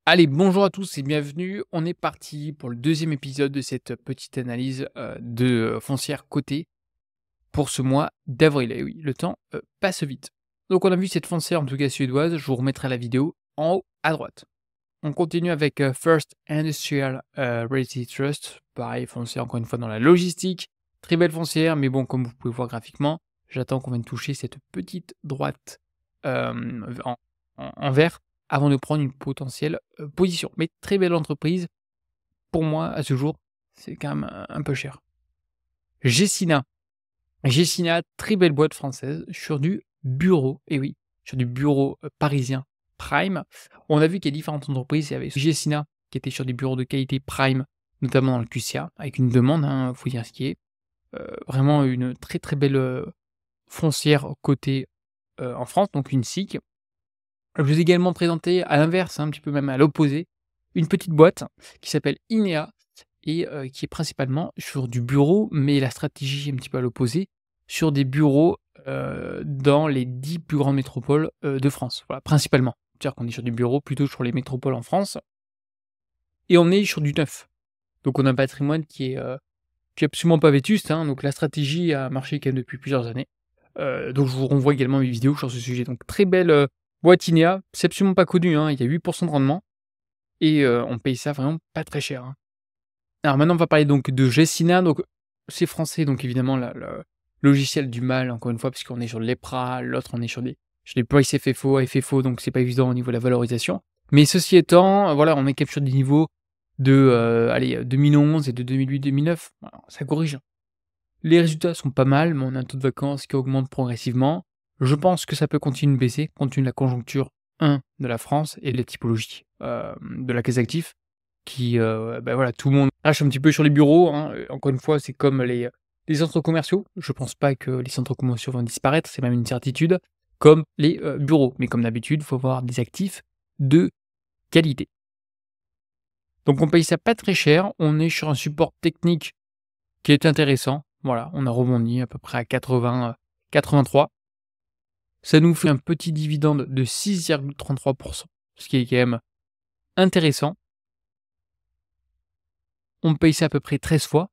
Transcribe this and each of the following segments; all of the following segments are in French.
Allez, bonjour à tous et bienvenue. On est parti pour le deuxième épisode de cette petite analyse de foncière cotée pour ce mois d'avril. Et oui, le temps passe vite. Donc on a vu cette foncière, en tout cas suédoise, je vous remettrai la vidéo en haut à droite. On continue avec First Industrial Realty Trust, pareil, foncière encore une fois dans la logistique. Très belle foncière, mais bon, comme vous pouvez voir graphiquement, j'attends qu'on vienne toucher cette petite droite en vert avant de prendre une potentielle position. Mais très belle entreprise, pour moi, à ce jour, c'est quand même un peu cher. Gessina. Gessina, très belle boîte française sur du bureau, et oui, sur du bureau parisien prime. On a vu qu'il y a différentes entreprises, il y avait Gessina qui était sur des bureaux de qualité prime, notamment dans le QCA, avec une demande, hein, faut dire ce qui est. Vraiment une très très belle foncière cotée en France, donc une SIC. Je vous ai également présenté à l'inverse, un petit peu même à l'opposé, une petite boîte qui s'appelle Inea et qui est principalement sur du bureau, mais la stratégie est un petit peu à l'opposé, sur des bureaux, dans les 10 plus grandes métropoles, de France. Voilà, principalement. C'est-à-dire qu'on est sur du bureau plutôt sur les métropoles en France et on est sur du neuf. Donc on a un patrimoine qui est absolument pas vétuste, hein, donc la stratégie a marché quand même depuis plusieurs années. Donc je vous renvoie également mes vidéos sur ce sujet. Donc très belle, boîte Inea, c'est absolument pas connu, hein, il y a 8 de rendement et on paye ça vraiment pas très cher, hein. Alors maintenant, on va parler donc de Gessina, donc c'est français, donc évidemment le logiciel du mal, encore une fois, puisqu'on est sur l'EPRA, l'autre on est sur des price FFO, donc c'est pas évident au niveau de la valorisation. Mais ceci étant, voilà, on est quand même sur des niveaux de, allez, 2011 et de 2008-2009, voilà, ça corrige. Les résultats sont pas mal, mais on a un taux de vacances qui augmente progressivement. Je pense que ça peut continuer de baisser, compte tenu de la conjoncture, de la France et de la typologie, de la caisse d'actifs qui, bah, voilà, tout le monde crache un petit peu sur les bureaux, hein, encore une fois, c'est comme les centres commerciaux. Je pense pas que les centres commerciaux vont disparaître, c'est même une certitude, comme les, bureaux. Mais comme d'habitude, il faut avoir des actifs de qualité. Donc on paye ça pas très cher, on est sur un support technique qui est intéressant. Voilà, on a rebondi à peu près à 80, 83. Ça nous fait un petit dividende de 6,33, ce qui est quand même intéressant. On paye ça à peu près 13 fois.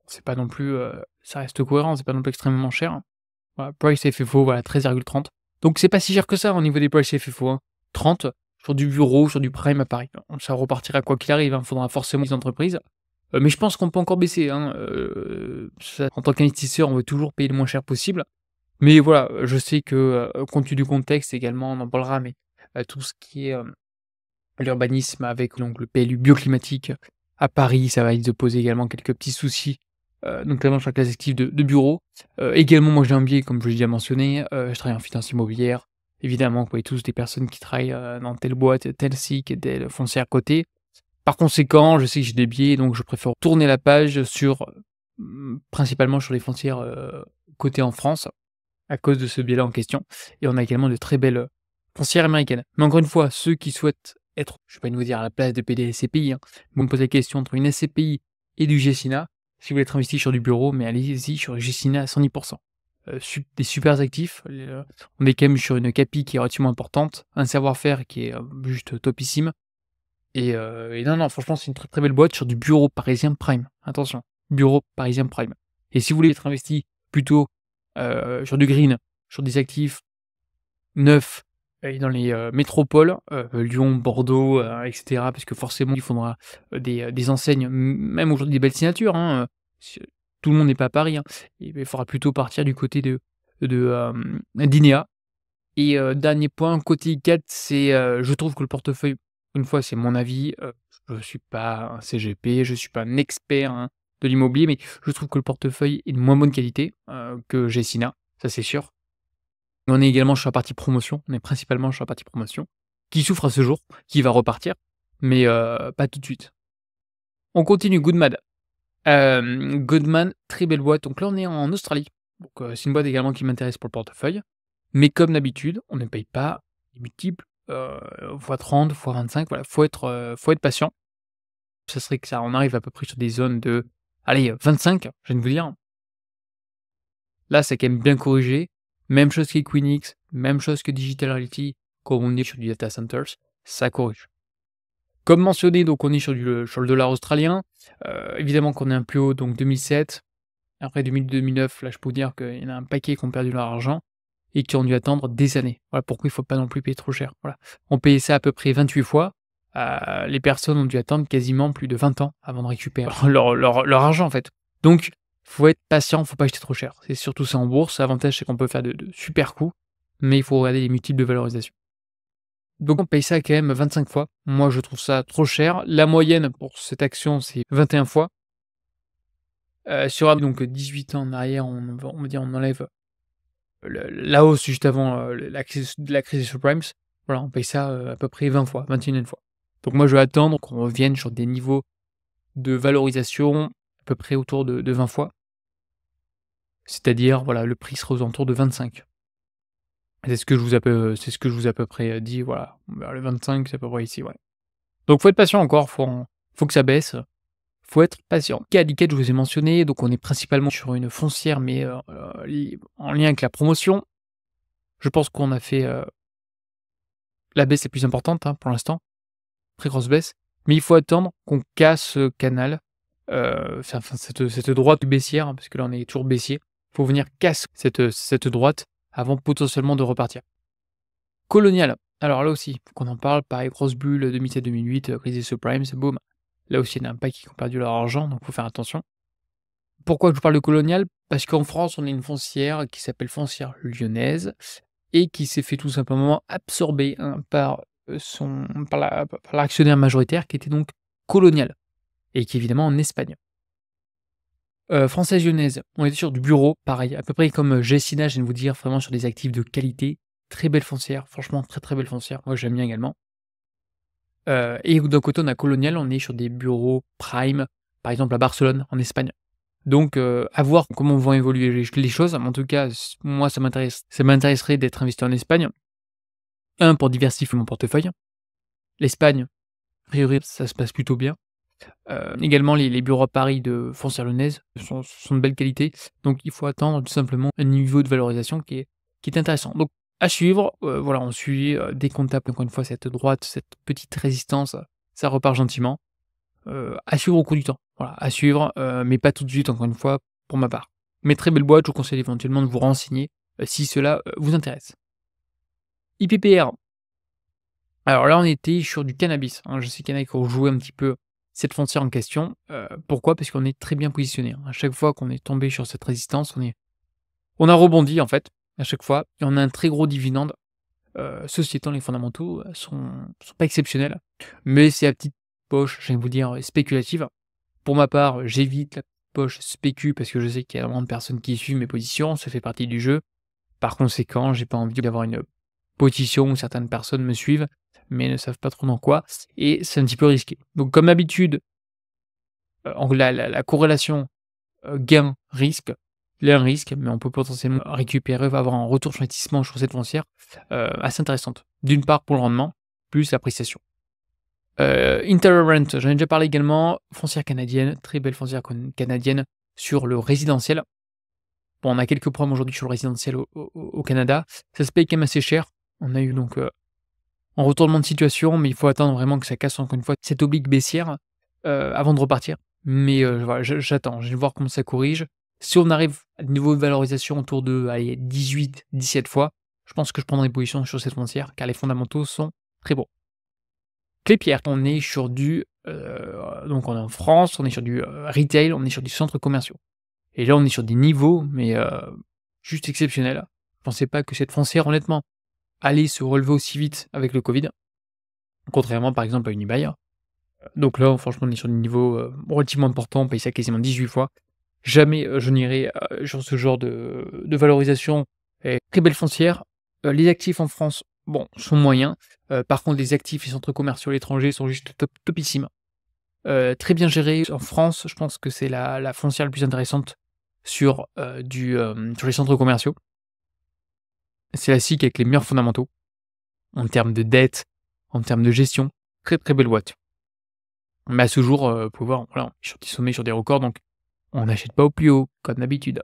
C'est pas non plus, ça reste cohérent, c'est pas non plus extrêmement cher. Voilà, price FFO, voilà, 13,30. Donc c'est pas si cher que ça au niveau des price FFO, hein. 30 sur du bureau, sur du prime à Paris. Ça repartira quoi qu'il arrive, hein, faudra forcément des entreprises. Mais je pense qu'on peut encore baisser, hein, ça en tant qu'investisseur, on veut toujours payer le moins cher possible. Mais voilà, je sais que, compte tenu du contexte également, on en parlera, mais, tout ce qui est, l'urbanisme avec donc le PLU bioclimatique à Paris, ça va risque de poser également quelques petits soucis, notamment sur la classe active de bureaux. Également, moi j'ai un biais, comme je l'ai déjà mentionné, je travaille en finance immobilière. Évidemment, vous voyez tous des personnes qui travaillent, dans telle boîte, telle SIC, telle foncière cotée. Par conséquent, je sais que j'ai des biais, donc je préfère tourner la page sur, principalement sur les foncières, cotées en France, à cause de ce biais-là en question. Et on a également de très belles, foncières américaines. Mais encore une fois, ceux qui souhaitent être, je vais pas vous dire à la place de PDSCPI, hein, vous me posez la question entre une SCPI et du Gessina, si vous voulez être investi sur du bureau, mais allez-y sur Gessina à 110. Des super actifs, on est quand même sur une capi qui est relativement importante, un savoir-faire qui est, juste topissime et non, non, franchement, c'est une très, très belle boîte sur du bureau parisien prime. Attention, bureau parisien prime et si vous voulez être investi plutôt, sur du green, sur des actifs neufs et dans les, métropoles, Lyon, Bordeaux, et cetera, parce que forcément il faudra, des enseignes, même aujourd'hui des belles signatures, hein, s tout le monde n'est pas à Paris, hein. Et il faudra plutôt partir du côté d'Inea et dernier point, côté ICAT, c'est, je trouve que le portefeuille, une fois, c'est mon avis, je suis pas un CGP, je suis pas un expert, hein, de l'immobilier, mais je trouve que le portefeuille est de moins bonne qualité, que Gecina, ça c'est sûr. On est également sur la partie promotion, on est principalement sur la partie promotion, qui souffre à ce jour, qui va repartir, mais pas tout de suite. On continue, Goodman. Goodman, très belle boîte, donc là on est en Australie, donc c'est une boîte également qui m'intéresse pour le portefeuille. Mais comme d'habitude, on ne paye pas des multiples, fois 30, fois 25, voilà, faut être patient. Ça serait que ça on arrive à peu près sur des zones de, allez, 25, je viens de vous dire. Là, c'est quand même bien corrigé. Même chose qu'Equinix, même chose que Digital Realty, comme on est sur du data centers, ça corrige. Comme mentionné, donc on est sur le dollar australien. Évidemment qu'on est un plus haut, donc 2007. Après 2000-2009, là, je peux vous dire qu'il y en a un paquet qui ont perdu leur argent et qui ont dû attendre des années. Voilà pourquoi il faut pas non plus payer trop cher, voilà. On payait ça à peu près 28 fois, les personnes ont dû attendre quasiment plus de 20 ans avant de récupérer leur argent, en fait. Donc faut être patient, faut pas acheter trop cher. C'est surtout ça en bourse. L'avantage, c'est qu'on peut faire de super coups, mais il faut regarder les multiples de valorisation. Donc on paye ça quand même 25 fois. Moi, je trouve ça trop cher. La moyenne pour cette action, c'est 21 fois. Sur donc 18 ans en arrière, on va dire, on enlève la hausse juste avant, la crise des subprimes. Voilà, on paye ça, à peu près 20 fois, 21 fois. Donc moi, je vais attendre qu'on revienne sur des niveaux de valorisation à peu près autour de 20 fois. C'est-à-dire, voilà, le prix sera aux alentours de 25. C'est ce que je vous ai à peu près, dit, voilà. Vers le 25, c'est à peu près ici, ouais. Donc faut être patient encore, faut que ça baisse. Faut être patient. Caliquette, je vous ai mentionné, donc on est principalement sur une foncière, mais li en lien avec la promotion. Je pense qu'on a fait, la baisse la plus importante, hein, pour l'instant, très grosse baisse, mais il faut attendre qu'on casse ce canal, cette droite baissière, hein, parce que là on est toujours baissier. Faut venir casser cette droite avant potentiellement de repartir. Colonial, alors là aussi, faut qu'on en parle, pareil, grosse bulle 2007-2008, crise des subprimes, boum. Là aussi, il y en a un paquet qui ont perdu leur argent, donc faut faire attention. Pourquoi je vous parle de Colonial? Parce qu'en France, on a une foncière qui s'appelle Foncière Lyonnaise et qui s'est fait tout simplement absorber, hein, par l'actionnaire majoritaire qui était donc Colonial et qui est évidemment en Espagne. Française Lyonnaise, on était sur du bureau, pareil, à peu près comme, Gecina, je viens de vous dire, vraiment sur des actifs de qualité. Très belle foncière, franchement très, très belle foncière. Moi, j'aime bien également. Et d'un côté, on a Colonial, on est sur des bureaux prime, par exemple à Barcelone, en Espagne. Donc, à voir comment vont évoluer les choses. Mais en tout cas, moi, ça m'intéresserait d'être investi en Espagne. Pour diversifier mon portefeuille. L'Espagne, a priori, ça se passe plutôt bien. Également, les bureaux à Paris de Foncière Lyonnaise sont de belle qualité. Donc, il faut attendre tout simplement un niveau de valorisation qui est intéressant. Donc, à suivre, voilà, on suit, dès qu'on tape encore une fois cette droite, cette petite résistance, ça repart gentiment. À suivre au cours du temps. Voilà, à suivre, mais pas tout de suite, encore une fois, pour ma part. Mais très belle boîte, je vous conseille éventuellement de vous renseigner, si cela, vous intéresse. IPPR, alors là, on était sur du cannabis, hein. Je sais qu'il y en a qui ont joué un petit peu cette foncière en question. Pourquoi? Parce qu'on est très bien positionné, hein. À chaque fois qu'on est tombé sur cette résistance, on a rebondi, en fait, à chaque fois et on a un très gros dividende. Ceci étant, les fondamentaux, sont pas exceptionnels, mais c'est la petite poche, j'ai envie de vous dire, spéculative. Pour ma part, j'évite la poche spécu parce que je sais qu'il y a vraiment de personnes qui suivent mes positions, ça fait partie du jeu. Par conséquent, j'ai pas envie d'avoir une position où certaines personnes me suivent, mais ne savent pas trop dans quoi et c'est un petit peu risqué. Donc comme d'habitude, en la corrélation, gain-risque, il y a un risque, mais on peut potentiellement récupérer, va avoir un retour sur investissement sur cette foncière, assez intéressante. D'une part pour le rendement, plus l'appréciation. InterRent, j'en ai déjà parlé également, foncière canadienne, très belle foncière canadienne sur le résidentiel. Bon, on a quelques problèmes aujourd'hui sur le résidentiel au Canada, ça se paye quand même assez cher. On a eu donc, un retournement de situation, mais il faut attendre vraiment que ça casse encore une fois cette oblique baissière, avant de repartir. Mais, voilà, j'attends, je vais voir comment ça corrige. Si on arrive à des niveaux de valorisation autour de, allez, 18-17 fois, je pense que je prendrai position sur cette foncière, car les fondamentaux sont très bons. Clépierre, on est sur donc on est en France, on est sur du, retail, on est sur du centres commerciaux. Et là, on est sur des niveaux, mais, juste exceptionnels. Je pensais pas que cette foncière, honnêtement, allait se relever aussi vite avec le Covid, contrairement par exemple à Unibail. Donc là, franchement, on est sur des niveaux, relativement importants, on paye ça quasiment 18 fois. Jamais, je n'irai, sur ce genre de valorisation et très belle foncière. Les actifs en France, bon, sont moyens. Par contre, les actifs et centres commerciaux à l'étranger sont juste topissimes. Très bien gérés en France, je pense que c'est la foncière la plus intéressante sur les centres commerciaux. C'est la SIC avec les meilleurs fondamentaux, en termes de dette, en termes de gestion. Très, très belle boîte. Mais à ce jour, vous pouvez voir, voilà, on est sur des sommets, sur des records, donc on n'achète pas au plus haut, comme d'habitude.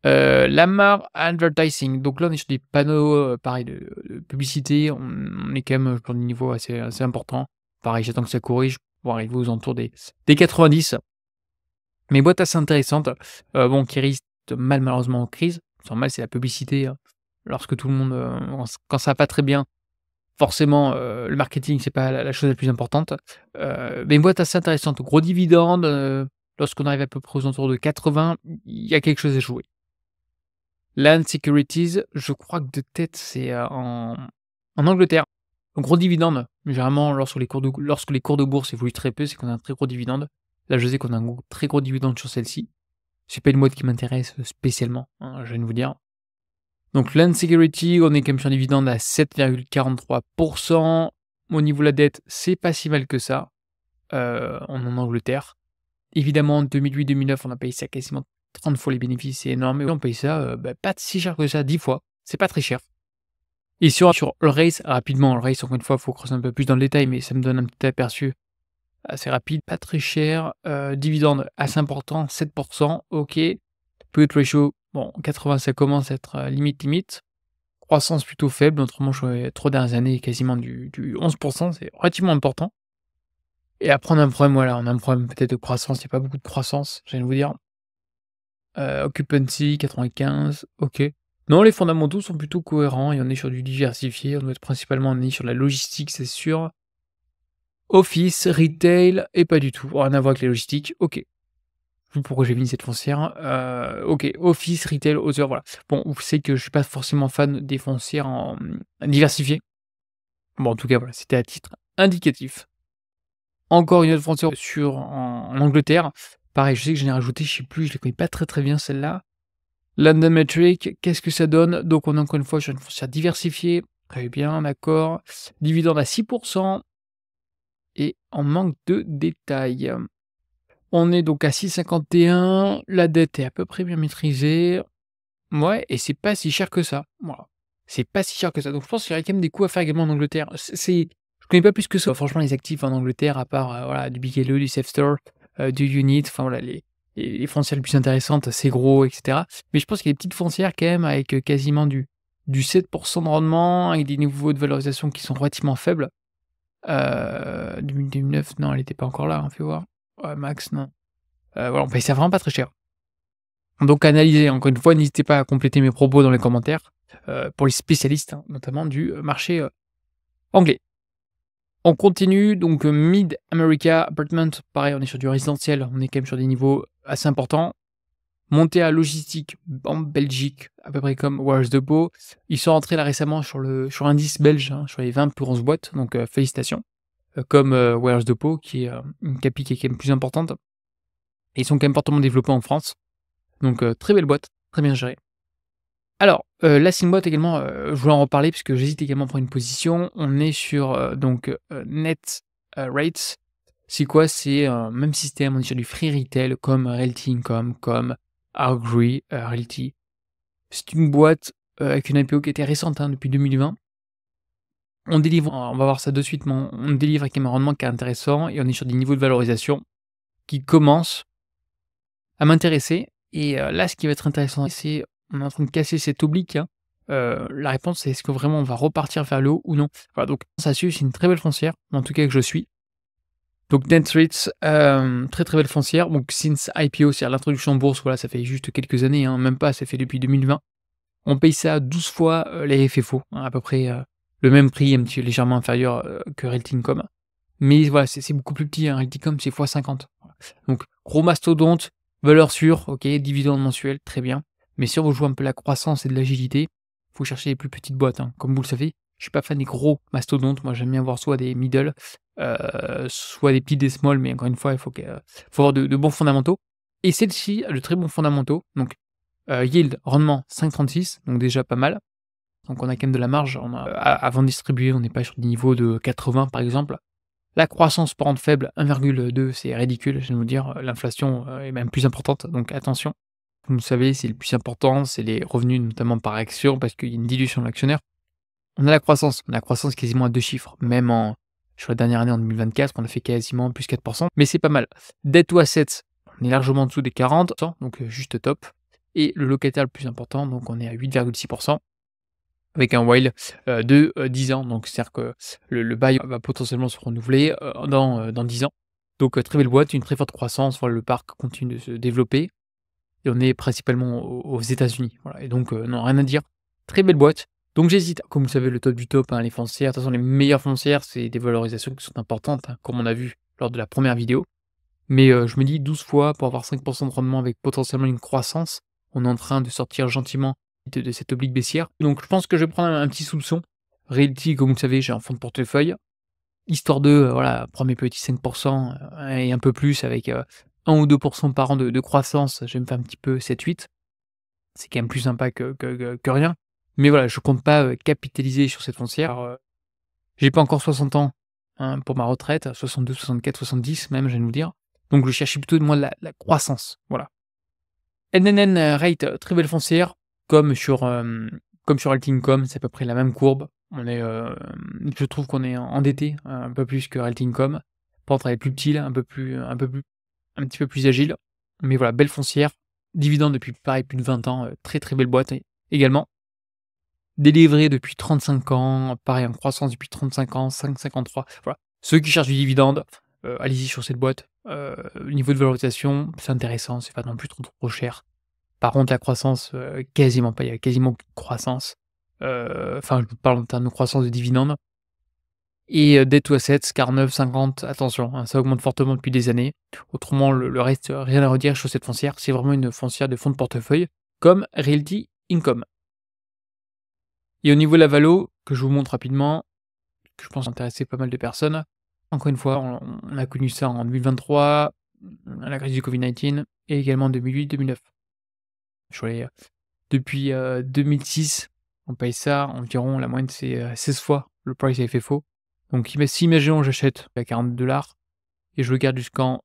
Lamar Advertising, donc là, on est sur des panneaux, pareil de publicité. On est quand même sur des niveaux assez importants. Pareil, j'attends que ça corrige pour arriver aux alentours des 90. Mais boîte assez intéressante, bon, qui risque mal malheureusement en crise. C'est normal, c'est la publicité, lorsque tout le monde, quand ça va pas très bien, forcément, le marketing, c'est pas la chose la plus importante. Mais une boîte assez intéressante, gros dividende, lorsqu'on arrive à peu près aux alentours de 80, il y a quelque chose à jouer. Land Securities, je crois que de tête, c'est, en Angleterre. Gros dividende, généralement lorsque les cours de bourse évoluent très peu, c'est qu'on a un très gros dividende. Là, je sais qu'on a un très gros dividende sur celle-ci. C'est pas une boîte qui m'intéresse spécialement, hein, je viens de vous dire. Donc Land Security, on est quand même sur un dividende à 7,43%. Au niveau de la dette, c'est pas si mal que ça, on est en Angleterre. Évidemment, en 2008-2009, on a payé ça quasiment 30 fois les bénéfices, c'est énorme. Et on paye ça, pas si cher que ça, 10 fois. C'est pas très cher. Et sur le race, rapidement, le race, encore une fois, il faut creuser un peu plus dans le détail, mais ça me donne un petit aperçu assez rapide, pas très cher. Dividende assez important, 7%, OK. Put ratio, bon, 80, ça commence à être limite. Croissance plutôt faible, autrement, sur les 3 dernières années, quasiment du 11%, c'est relativement important. Et après, on a un problème, voilà, on a un problème peut-être de croissance, il n'y a pas beaucoup de croissance, je viens de vous dire. Occupancy, 95, OK. Non, les fondamentaux sont plutôt cohérents et on est sur du diversifié, on doit être principalement on est sur la logistique, c'est sûr. Office, retail et pas du tout, rien à voir avec les logistiques, OK. Je sais plus pourquoi j'ai mis cette foncière, OK, office, retail, other, voilà. Bon, vous savez que je suis pas forcément fan des foncières diversifiées. Bon, en tout cas, voilà, c'était à titre indicatif. Encore une autre foncière en Angleterre. Pareil, je sais que j'en ai rajouté, je sais plus, je les connais pas très, très bien celle-là. London Metric, qu'est-ce que ça donne? Donc on est encore une fois sur une foncière diversifiée. Très bien, d'accord. Dividende à 6% et en manque de détails. On est donc à 6,51. La dette est à peu près bien maîtrisée. Ouais, et c'est pas si cher que ça. Voilà. C'est pas si cher que ça. Donc je pense qu'il y aurait quand même des coups à faire également en Angleterre. Je connais pas plus que ça. Franchement, les actifs en Angleterre, à part voilà, du Bigelow, du Safestore, du Unit, enfin voilà, les foncières les plus intéressantes, c'est gros, etc. Mais je pense qu'il y a des petites foncières quand même avec quasiment du 7% de rendement, avec des niveaux de valorisation qui sont relativement faibles. 2009, non, elle était pas encore là, hein, fais voir. Ouais, max, non. Voilà, on paye ça vraiment pas très cher. Donc analysez, encore une fois, n'hésitez pas à compléter mes propos dans les commentaires, pour les spécialistes, hein, notamment du marché anglais. On continue, donc Mid America Apartment, pareil, on est sur du résidentiel, on est quand même sur des niveaux assez importants. Monté à logistique en Belgique, à peu près comme Warehouse Depot. Ils sont rentrés là récemment sur l'indice belge, hein, sur les 20 plus grosses boîtes, donc félicitations. Comme Warehouse Depot, qui est une capi qui est quand même plus importante. Et ils sont quand même fortement développés en France. Donc très belle boîte, très bien gérée. Alors, la Symbot également, je voulais en reparler puisque j'hésite également à prendre une position. On est sur net rates. C'est quoi? C'est même système, on est sur du free retail comme Realty Income, comme Agree Realty. C'est une boîte avec une IPO qui était récente, hein, depuis 2020. On délivre, on va voir ça de suite, mais on délivre avec un rendement qui est intéressant et on est sur des niveaux de valorisation qui commencent à m'intéresser. Et là, ce qui va être intéressant, c'est on est en train de casser cet oblique, hein. La réponse, c'est est-ce que vraiment on va repartir vers le haut ou non? Voilà, donc ça suit, c'est une très belle foncière, en tout cas que je suis. Donc Netrates, très, très belle foncière. Donc since IPO, c'est-à-dire l'introduction en bourse, voilà, ça fait juste quelques années, hein, même pas, ça fait depuis 2020. On paye ça 12 fois les FFO, hein, à peu près le même prix, un petit peu légèrement inférieur que Realty Income. Mais voilà, c'est beaucoup plus petit, hein, Realty Income, c'est x50. Voilà. Donc gros mastodonte, valeur sûre, ok, dividende mensuel, très bien. Mais si on veut jouer un peu la croissance et de l'agilité, il faut chercher les plus petites boîtes, hein. Comme vous le savez, je suis pas fan des gros mastodontes, moi j'aime bien voir soit des middle, soit des petits, des small, mais encore une fois, il faut avoir de bons fondamentaux. Et celle-ci a de très bons fondamentaux, donc yield, rendement 5,36, donc déjà pas mal. Donc on a quand même de la marge, avant de distribuer, on n'est pas sur des niveaux de 80 par exemple. La croissance par an faible, 1,2, c'est ridicule, je vais vous dire, l'inflation est même plus importante, donc attention. Vous le savez, c'est le plus important, c'est les revenus notamment par action, parce qu'il y a une dilution de l'actionnaire. On a la croissance quasiment à 2 chiffres, même sur la dernière année en 2024, on a fait quasiment plus 4%, mais c'est pas mal. Debt to assets, on est largement en dessous des 40%, donc juste top. Et le locataire le plus important, donc on est à 8,6%. avec un while, de, 10 ans. Donc c'est-à-dire que le bail va potentiellement se renouveler, dans 10 ans. Donc, très belle boîte, une très forte croissance, voilà, le parc continue de se développer et on est principalement aux États-Unis, voilà et donc, non, rien à dire. Très belle boîte, donc j'hésite. Comme vous savez, le top du top, hein, les foncières, de toute façon les meilleures foncières, c'est des valorisations qui sont importantes, hein, comme on a vu lors de la première vidéo. Mais, je me dis 12 fois pour avoir 5 de rendement avec potentiellement une croissance, on est en train de sortir gentiment de cette oblique baissière. Donc je pense que je vais prendre un petit soupçon. Realty, comme vous le savez, j'ai un fonds de portefeuille. Histoire de, voilà, prendre mes petits 5 et un peu plus avec, 1 ou 2 par an de croissance, je vais me faire un petit peu 7-8. C'est quand même plus sympa que rien. Mais voilà, je compte pas, capitaliser sur cette foncière. J'ai pas encore 60 ans, hein, pour ma retraite, 62, 64, 70 même, je viens de vous dire. Donc je cherchais plutôt moi la croissance, voilà. NNN Rate, très belle foncière, comme sur Altincom, c'est à peu près la même courbe. On est, je trouve qu'on est endetté un peu plus que Altincom. Par contre, elle est plus petite, un petit peu plus agile. Mais voilà, belle foncière, dividende depuis pareil plus de 20 ans, très, très belle boîte également. Délivrée depuis 35 ans, pareil en croissance depuis 35 ans, 5,53. Voilà. Ceux qui cherchent du dividende, allez-y sur cette boîte. Niveau de valorisation, c'est intéressant, c'est pas non plus trop cher. Par contre, la croissance, quasiment pas, il y a quasiment plus de croissance. Enfin, je parle en termes de croissance de dividendes et debt to assets, 49, 50, attention, hein, ça augmente fortement depuis des années. Autrement, le reste, rien à redire sur cette foncière, c'est vraiment une foncière de fonds de portefeuille comme Realty Income. Et au niveau de la valo, que je vous montre rapidement, que je pense intéresser pas mal de personnes. Encore une fois, on a connu ça en 2023, la crise du Covid-19 et également en 2008-2009. Sur les depuis, 2006, on paye ça environ, la moyenne c'est, 16 fois le price à FFO. Donc si imaginons j'achète à 40 et je le garde jusqu'en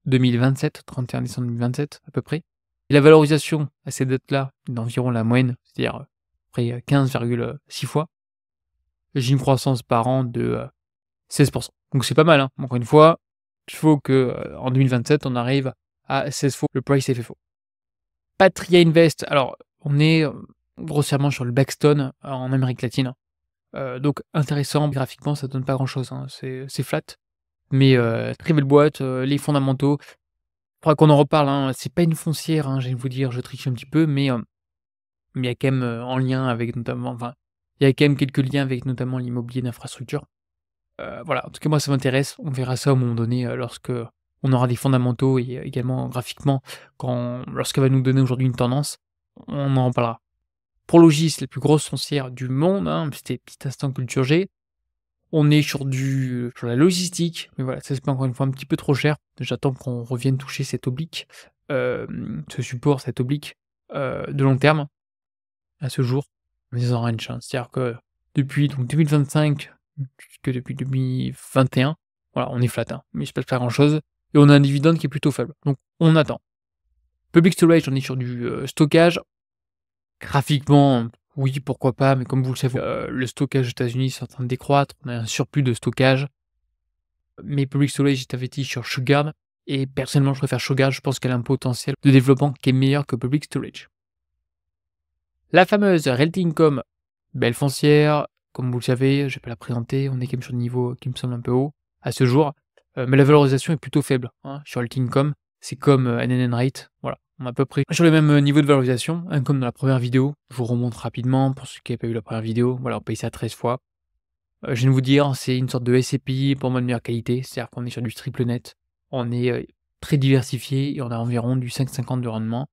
2027, 31 décembre 2027 à peu près. Et la valorisation à cette date-là, d'environ la moyenne, c'est-à-dire, près, 15,6 fois. J'ai une croissance par an de, 16. Donc c'est pas mal, hein. Encore une fois, il faut que, en 2027, on arrive à 16 fois le price FFO. Patria Invest, alors on est, grossièrement sur le Blackstone en Amérique latine. Donc intéressant, graphiquement ça donne pas grand-chose, hein, c'est flat. Mais, très belle boîte, les fondamentaux, faudra qu'on en reparle, hein, c'est pas une foncière, hein, je viens de vous dire, je triche un petit peu, mais il y a quand même, en lien avec notamment enfin, il y a quand même quelques liens avec notamment l'immobilier d'infrastructure. Voilà, en tout cas moi ça m'intéresse, on verra ça au moment donné, lorsque on aura des fondamentaux et également graphiquement lorsqu'elle va nous donner aujourd'hui une tendance, on en parlera. Prologis, la plus grosse foncière du monde, hein, c'était petit instant culture G. On est sur la logistique, mais voilà, ça c'est pas encore une fois un petit peu trop cher. J'attends qu'on revienne toucher cette oblique, ce support, cette oblique, de long terme, à ce jour, mais ils en range, hein. C'est-à-dire que depuis donc 2025 jusque depuis 2021, voilà, on est flat, hein, mais il se passe pas grand-chose et on a un dividende qui est plutôt faible, donc on attend. Public storage, on est sur du, stockage. Graphiquement, oui, pourquoi pas, mais comme vous le savez, le stockage aux États-Unis c'est en train de décroître, on a un surplus de stockage. Mais Public Storage est investi sur Shurgard et personnellement, je préfère Shurgard, je pense qu'elle a un potentiel de développement qui est meilleur que Public Storage. La fameuse Realty Income, belle foncière, comme vous le savez, je vais pas la présenter, on est quand même sur des niveaux qui me semblent un peu hauts à ce jour, mais la valorisation est plutôt faible, hein, sur Realty Income. C'est comme, NNN Rate, voilà, on est à peu près sur les mêmes, niveaux de valorisation, hein, comme dans la première vidéo. Je vous remonte rapidement pour ceux qui n'avaient pas vu la première vidéo, voilà, on paye ça 13 fois. Je viens de vous dire, c'est une sorte de SCPI pour moi de meilleure qualité, c'est-à-dire qu'on est sur du triple net, on est, très diversifié et on a environ du 5,50 de rendement,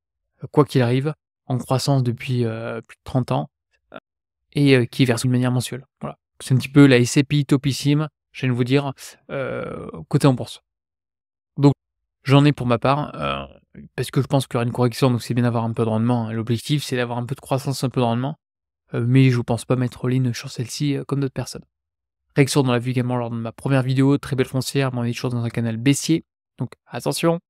quoi qu'il arrive, en croissance depuis, plus de 30 ans, et qui est versé de manière mensuelle. Voilà. C'est un petit peu la SCPI topissime, je viens de vous dire, cotée en bourse. Donc j'en ai pour ma part, parce que je pense qu'il y aura une correction, donc c'est bien d'avoir un peu de rendement, hein. L'objectif, c'est d'avoir un peu de croissance, un peu de rendement, mais je ne pense pas mettre all-in sur celle-ci, comme d'autres personnes. Réaction dans la vue également lors de ma première vidéo, très belle foncière, mais on est toujours dans un canal baissier, donc attention.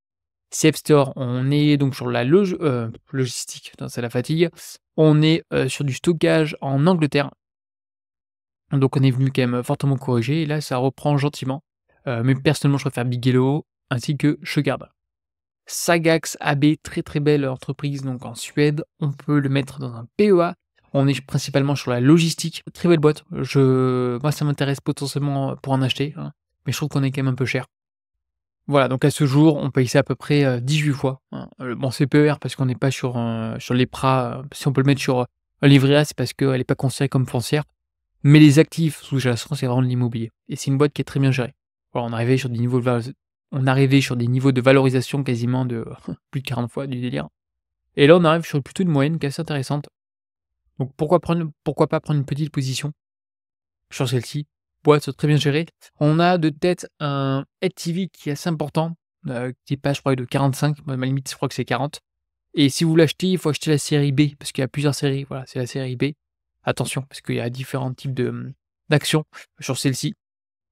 CF Store, on est donc sur la logistique, putain, c'est la fatigue. On est, sur du stockage en Angleterre. Donc on est venu quand même fortement corriger et là ça reprend gentiment. Mais personnellement je préfère Bigelow ainsi que Shurgard. Sagax AB, très, très belle entreprise donc en Suède, on peut le mettre dans un PEA. On est principalement sur la logistique, très belle boîte. Moi, ça m'intéresse potentiellement, pour en acheter, hein, mais je trouve qu'on est quand même un peu cher. Voilà, donc à ce jour, on paye ça à peu près, 18 fois, hein. Bon, c'est PER parce qu'on n'est pas sur l'EPRA, si on peut le mettre sur, un livret A, c'est parce qu'elle est pas considérée comme foncière, mais les actifs sous-jacents, c'est vraiment de l'immobilier et c'est une boîte qui est très bien gérée. Voilà, on arrivait sur des niveaux de valorisation quasiment de plus de 40 fois, du délire et là, on arrive sur plutôt une moyenne qui est assez intéressante. Donc pourquoi pas prendre une petite position sur celle-ci? Boîte très bien gérée. On a de tête un LTV qui est assez important, qui passe je crois de 45, moi ma limite je crois que c'est 40 et si vous l'achetez, il faut acheter la série B parce qu'il y a plusieurs séries, voilà, c'est la série B. Attention, parce qu'il y a différents types d'actions sur celle-ci.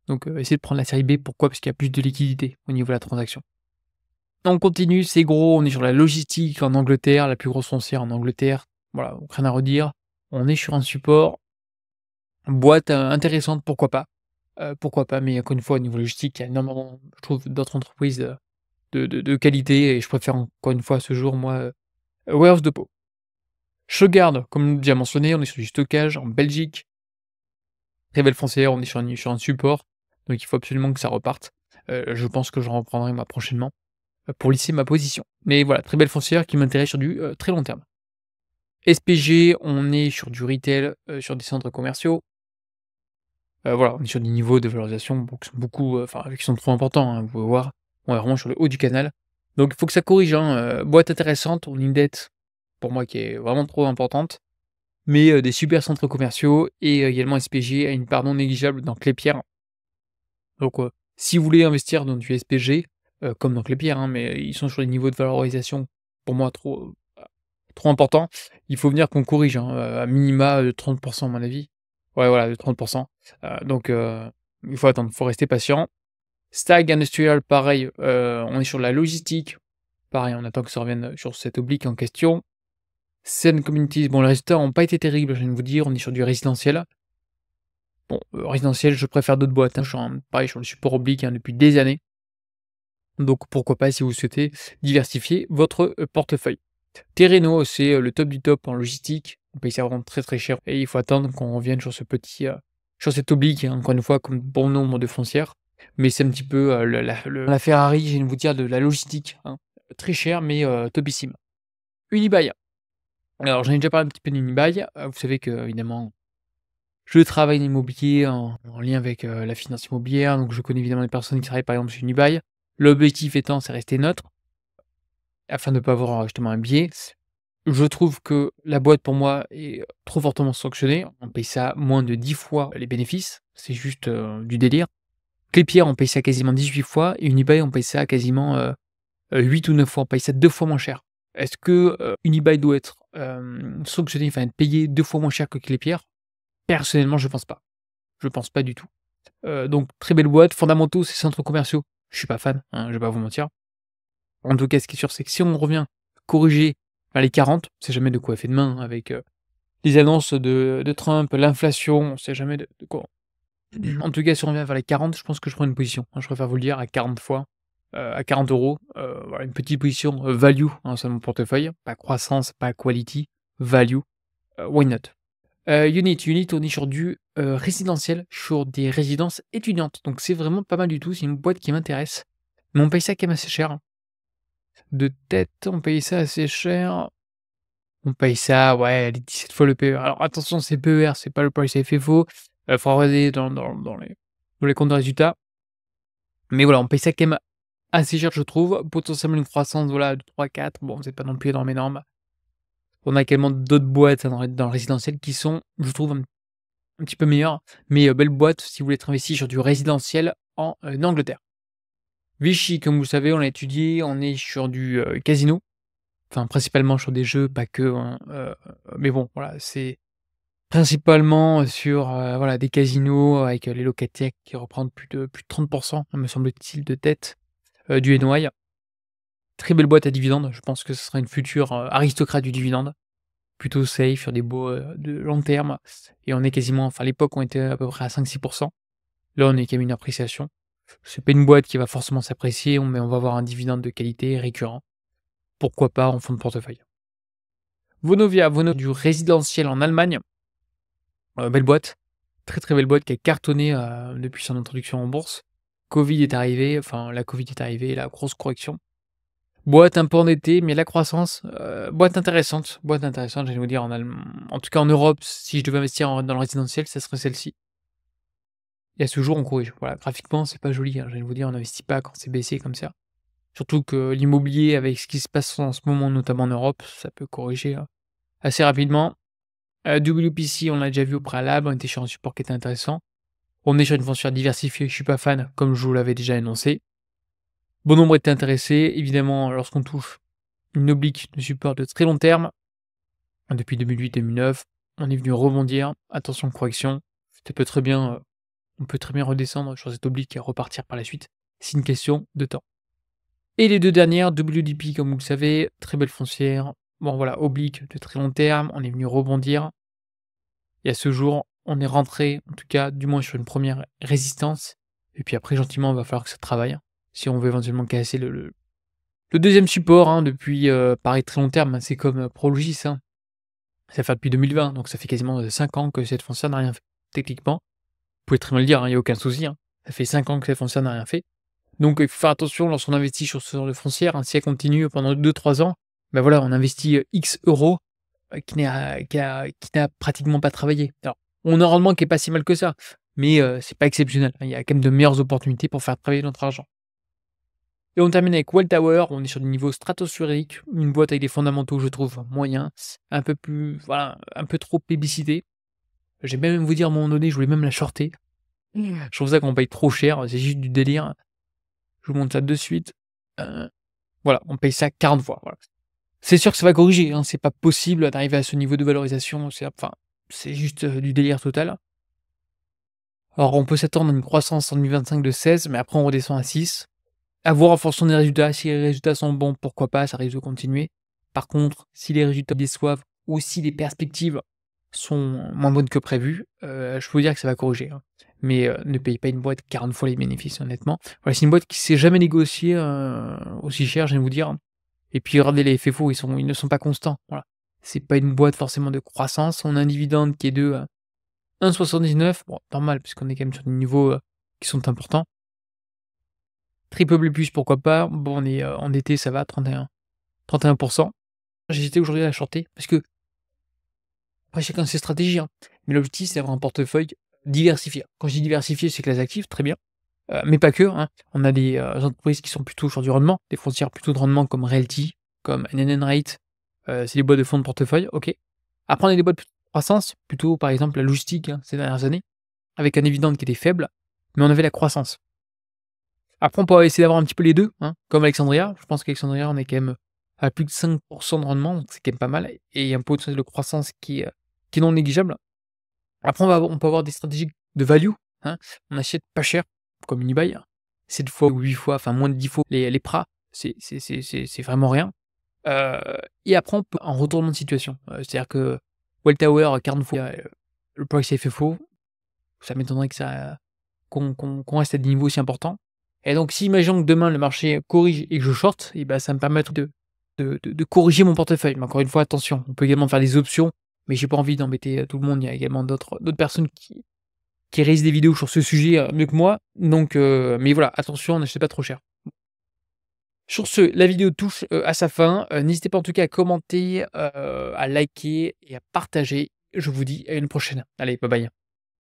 Donc, essayez de prendre la série B. Pourquoi? Parce qu'il y a plus de liquidité au niveau de la transaction. On continue, c'est gros, on est sur la logistique en Angleterre, la plus grosse foncière en Angleterre. Voilà, donc rien à redire. On est sur un support, boîte, intéressante, pourquoi pas, mais encore une fois, au niveau logistique, il y a énormément, je trouve, d'autres entreprises, de qualité et je préfère encore une fois à ce jour, moi, Warehouse Depot. Shurgard, comme déjà mentionné, on est sur du stockage en Belgique. Très belle foncière, on est sur un support, donc il faut absolument que ça reparte. Je pense que j'en reprendrai moi prochainement, pour lisser ma position. Mais voilà, très belle foncière qui m'intéresse sur du, très long terme. SPG, on est sur du retail, sur des centres commerciaux. Voilà, on est sur des niveaux de valorisation qui sont beaucoup, enfin qui sont trop importants, hein, vous pouvez voir. On est vraiment sur le haut du canal. Donc il faut que ça corrige, hein, boîte intéressante, on a une dette, pour moi qui est vraiment trop importante. Mais des super centres commerciaux et également SPG a une part non négligeable dans Clépierre. Donc si vous voulez investir dans du SPG, comme dans Clépierre, hein, mais ils sont sur des niveaux de valorisation pour moi trop importants, il faut venir qu'on corrige, hein, à minima, 30 à mon avis. Ouais, voilà, de 30 donc il faut attendre, il faut rester patient. Stag Industrial, pareil, on est sur la logistique. Pareil, on attend que ça revienne sur cette oblique en question. Sen Communities, bon les résultats n'ont pas été terribles, je viens de vous dire, on est sur du résidentiel. Bon, résidentiel, je préfère d'autres boîtes, hein, je suis pareil sur le support oblique, hein, depuis des années. Donc pourquoi pas si vous souhaitez diversifier votre, portefeuille. Terreno, c'est, le top du top en logistique, on paye ça vraiment très, très cher et il faut attendre qu'on revienne sur ce petit, sur cette oblique, hein, encore une fois, comme bon nombre de foncières. Mais c'est un petit peu, la Ferrari, j'ai envie de vous dire, de la logistique, hein. Très cher mais, topissime. Unibail. Alors j'en ai déjà parlé un petit peu d'Unibail, vous savez qu'évidemment, je travaille dans l'immobilier en lien avec, la finance immobilière, donc je connais évidemment des personnes qui travaillent par exemple chez Unibail. L'objectif étant, c'est rester neutre, afin de ne pas avoir justement un biais. Je trouve que la boîte pour moi est trop fortement sanctionnée, on paye ça moins de 10 fois les bénéfices, c'est juste, du délire. Clépierre, on paye ça quasiment 18 fois et Unibail, on paye ça quasiment, 8 ou 9 fois, on paye ça 2 fois moins cher. Est-ce que, Unibail doit être, sanctionné, enfin être payé 2 fois moins cher que Clépierre? Personnellement, je pense pas. Je pense pas du tout. Donc très belle boîte, fondamentaux, ces centres commerciaux, je suis pas fan, hein, je vais pas vous mentir. En tout cas, ce qui est sûr, c'est que si on revient corriger vers les 40, on sait jamais de quoi est fait demain, hein, avec, les annonces de Trump, l'inflation, on sait jamais de quoi en tout cas, si on revient vers les 40, je pense que je prends une position, hein, je préfère vous le dire à 40 fois, à 40 €, voilà une petite position, value, hein, sur mon portefeuille, pas croissance, pas quality, value, why not? Unit, on est sur du, résidentiel, sur des résidences étudiantes, donc c'est vraiment pas mal du tout, c'est une boîte qui m'intéresse, mais on paye ça quand même assez cher, hein. De tête, on paye ça assez cher, on paye ça, ouais, les 17 fois le PER. Alors attention, c'est PER, c'est pas le price FFO, faudra regarder dans les comptes de résultats, mais voilà, on paye ça quand même assez cher, je trouve, potentiellement une croissance, voilà, de 3-4, bon, c'est pas non plus énorme, énorme. On a également d'autres boîtes, hein, dans le résidentiel qui sont, je trouve, un petit peu meilleur, mais belle boîte si vous voulez être investi sur du résidentiel en, Angleterre. Vichy, comme vous le savez, on l'a étudié, on est sur du, casino, enfin principalement sur des jeux, pas que, hein, mais bon, voilà, c'est principalement sur, voilà, des casinos avec, les locataires qui représentent plus de 30 me semble-t-il de tête, du NOI. Très belle boîte à dividendes, je pense que ce sera une future, aristocrate du dividende. Plutôt safe sur des baux, de long terme et on est quasiment enfin à l'époque on était à peu près à 5-6. Là, on est quand même une appréciation. C'est pas une boîte qui va forcément s'apprécier, mais on va avoir un dividende de qualité récurrent. Pourquoi pas en fonds de portefeuille? Vonovia du résidentiel en Allemagne, belle boîte, très, très belle boîte qui a cartonné, depuis son introduction en bourse. Covid est arrivé, enfin la Covid est arrivée, la grosse correction. Boîte un peu endettée, mais la croissance, boîte intéressante, j'allais vous dire en tout cas en Europe, si je devais investir dans le résidentiel, ça serait celle-ci. Et à ce jour, on corrige. Voilà, graphiquement, c'est pas joli, hein, j'allais vous dire, on n'investit pas quand c'est baissé comme ça. Surtout que l'immobilier, avec ce qui se passe en ce moment, notamment en Europe, ça peut corriger, assez rapidement. WPC, on l'a déjà vu au préalable, on était sur un support qui était intéressant. On est sur une foncière diversifiée, je suis pas fan, comme je vous l'avais déjà énoncé. Bon nombre étaient intéressés, évidemment, lorsqu'on touche une oblique de support de très long terme, depuis 2008-2009, on est venu rebondir, attention correction, ça peut très bien, on peut très bien redescendre sur cette oblique et repartir par la suite. C'est une question de temps. Et les 2 dernières, WDP comme vous le savez, très belle foncière. Bon voilà, oblique de très long terme, on est venu rebondir et à ce jour, on est rentré, en tout cas, du moins sur une première résistance et puis après gentiment, il va falloir que ça travaille, hein. Si on veut éventuellement casser le 2e support, hein, depuis, pareil très long terme, hein, c'est comme, Prologis, hein. Ça fait depuis 2020, donc ça fait quasiment, 5 ans que cette foncière n'a rien fait. Techniquement, vous pouvez très bien le dire, hein, il y a aucun souci, hein. Ça fait 5 ans que cette foncière n'a rien fait. Donc il faut faire attention lorsqu'on investit sur ce genre de foncière, hein, si elle continue pendant 2-3 ans, ben voilà, on investit, X euros, qui n'a pratiquement pas travaillé. Alors, on a un rendement qui est pas si mal que ça, mais c'est pas exceptionnel, hein. Il y a quand même de meilleures opportunités pour faire travailler notre argent. Et on termine avec Welltower, on est sur des niveaux stratosphériques, une boîte avec des fondamentaux, je trouve, moyens, un peu plus voilà, un peu trop plébiscitée. J'ai même vous dire, à un moment donné, je voulais même la shorter. Je trouve ça qu'on paye trop cher, c'est juste du délire. Je vous montre ça de suite. Voilà, on paye ça 40 fois, voilà. C'est sûr que ça va corriger, hein, c'est pas possible d'arriver à ce niveau de valorisation, c'est juste, du délire total. Alors on peut s'attendre à une croissance en 2025 de 16, mais après on redescend à 6. À voir en fonction des résultats, si les résultats sont bons, pourquoi pas, ça risque de continuer. Par contre, si les résultats déçoivent ou si les perspectives sont moins bonnes que prévues, je peux vous dire que ça va corriger, hein. Mais, ne payez pas une boîte 40 fois les bénéfices honnêtement. Voilà, c'est une boîte qui s'est jamais négociée, aussi cher, je viens de vous dire. Et puis regardez les FFO, ils ne sont pas constants, voilà. C'est pas une boîte forcément de croissance. On a un dividende qui est de, 1,79, bon normal puisqu'on est quand même sur des niveaux, qui sont importants. Triple B+, pourquoi pas. Bon, on est, endetté, ça va, 31%. J'ai hésité aujourd'hui à la shorter parce que après chacun ses stratégies, hein, mais l'objectif, c'est d'avoir un portefeuille diversifié. Quand je dis diversifié, c'est que les actifs, très bien, mais pas que, hein. On a des, entreprises qui sont plutôt sur du rendement, des foncières plutôt de rendement comme Realty, comme NNN Rate, c'est des boîtes de fonds de portefeuille, OK. Après, on a des boîtes de croissance, plutôt par exemple la logistique, hein, ces dernières années, avec un dividende qui était faible, mais on avait la croissance. Après, on peut essayer d'avoir un petit peu les 2, hein, comme Alexandria. Je pense qu'Alexandria, on est quand même à plus de 5 de rendement, donc c'est quand même pas mal et il y a un potentiel de croissance qui est non négligeable. Après, on peut avoir des stratégies de value, hein. On achète pas cher, comme Unibail, 7 fois ou 8 fois, enfin moins de 10 fois les PRA, c'est vraiment rien. Heu et après on peut en retournement de situation, c'est-à-dire que Welltower 40 fois, le price FFO, ça m'étonnerait que ça qu'on reste à des niveaux aussi importants et donc si imaginons que demain le marché corrige et que je short et ben ça me permettre de corriger mon portefeuille. Mais encore une fois attention, on peut également faire des options, mais j'ai pas envie d'embêter, tout le monde. Il y a également d'autres personnes qui réalisent des vidéos sur ce sujet, mieux que moi, donc mais voilà, attention, n'achetez pas trop cher. Sur ce, la vidéo touche, à sa fin, n'hésitez pas en tout cas à commenter, à liker et à partager. Je vous dis à une prochaine. Allez, bye bye.